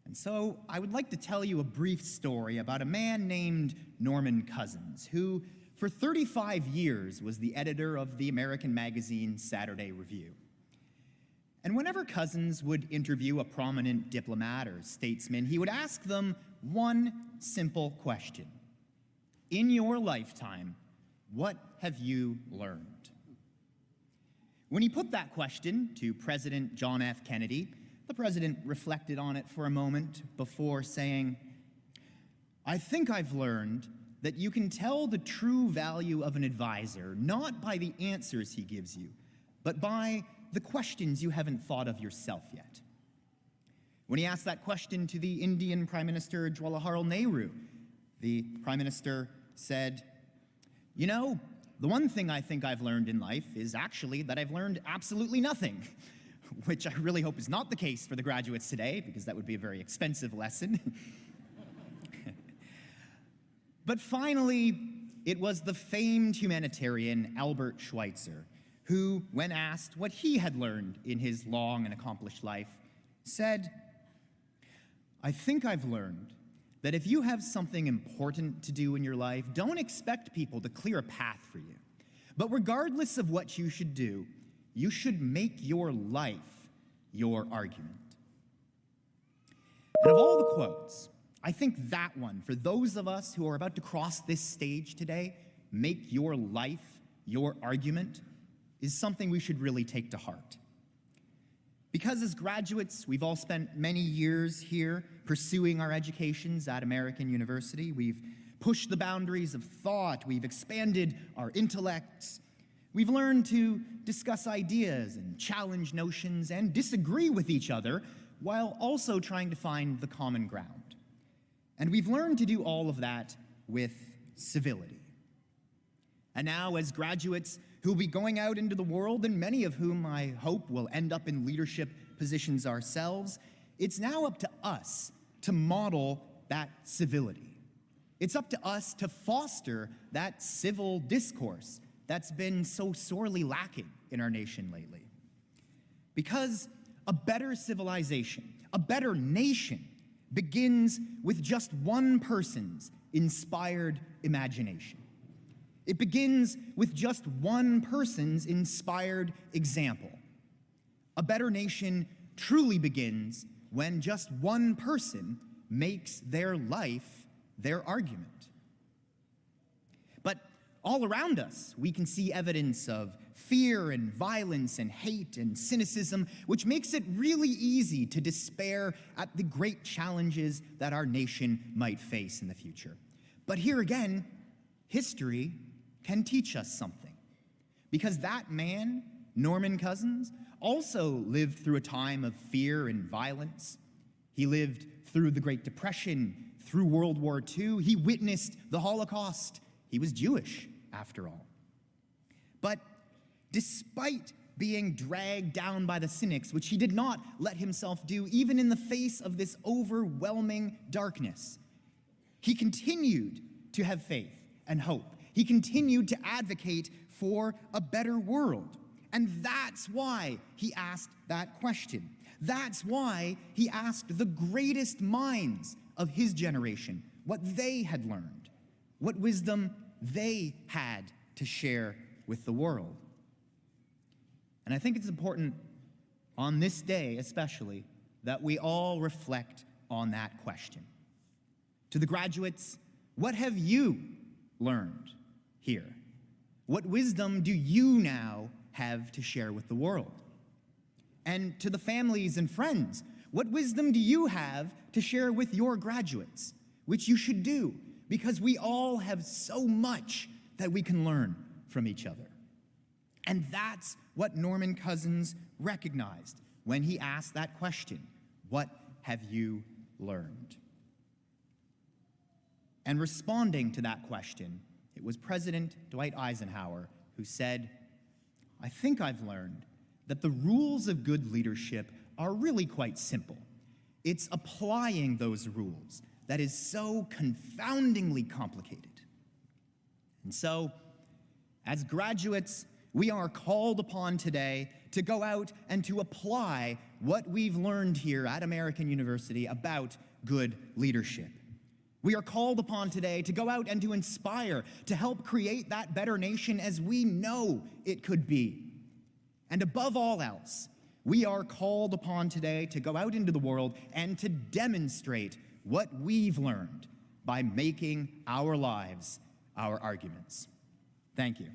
And so I would like to tell you a brief story about a man named Norman Cousins, who for 35 years was the editor of the American magazine Saturday Review. And whenever Cousins would interview a prominent diplomat or statesman, he would ask them one simple question. In your lifetime, what have you learned? When he put that question to President John F. Kennedy, the president reflected on it for a moment before saying, "I think I've learned that you can tell the true value of an advisor not by the answers he gives you, but by the questions you haven't thought of yourself yet." When he asked that question to the Indian Prime Minister Jawaharlal Nehru, the Prime Minister said, "You know, the one thing I think I've learned in life is actually that I've learned absolutely nothing," which I really hope is not the case for the graduates today, because that would be a very expensive lesson. But finally, it was the famed humanitarian Albert Schweitzer who, when asked what he had learned in his long and accomplished life, said, "I think I've learned that if you have something important to do in your life, don't expect people to clear a path for you. But regardless of what you should do, you should make your life your argument." And of all the quotes, I think that one, for those of us who are about to cross this stage today, make your life your argument, is something we should really take to heart. Because as graduates, we've all spent many years here pursuing our educations at American University. We've pushed the boundaries of thought. We've expanded our intellects. We've learned to discuss ideas and challenge notions and disagree with each other while also trying to find the common ground. And we've learned to do all of that with civility. And now, as graduates who will be going out into the world, and many of whom I hope will end up in leadership positions ourselves, it's now up to us to model that civility. It's up to us to foster that civil discourse that's been so sorely lacking in our nation lately. Because a better civilization, a better nation, begins with just one person's inspired imagination. It begins with just one person's inspired example. A better nation truly begins when just one person makes their life their argument. But all around us, we can see evidence of fear and violence and hate and cynicism, which makes it really easy to despair at the great challenges that our nation might face in the future. But here again, history can teach us something. Because that man, Norman Cousins, also lived through a time of fear and violence. He lived through the Great Depression, through World War II. He witnessed the Holocaust. He was Jewish, after all. But despite being dragged down by the cynics, which he did not let himself do, even in the face of this overwhelming darkness, he continued to have faith and hope. He continued to advocate for a better world. And that's why he asked that question. That's why he asked the greatest minds of his generation what they had learned, what wisdom they had to share with the world. And I think it's important on this day especially that we all reflect on that question. To the graduates, what have you learned here? What wisdom do you now have to share with the world? And to the families and friends, what wisdom do you have to share with your graduates? Which you should do, because we all have so much that we can learn from each other. And that's what Norman Cousins recognized when he asked that question, what have you learned? And responding to that question, it was President Dwight Eisenhower who said, "I think I've learned that the rules of good leadership are really quite simple. It's applying those rules that is so confoundingly complicated." And so, as graduates, we are called upon today to go out and to apply what we've learned here at American University about good leadership. We are called upon today to go out and to inspire, to help create that better nation as we know it could be. And above all else, we are called upon today to go out into the world and to demonstrate what we've learned by making our lives our arguments. Thank you.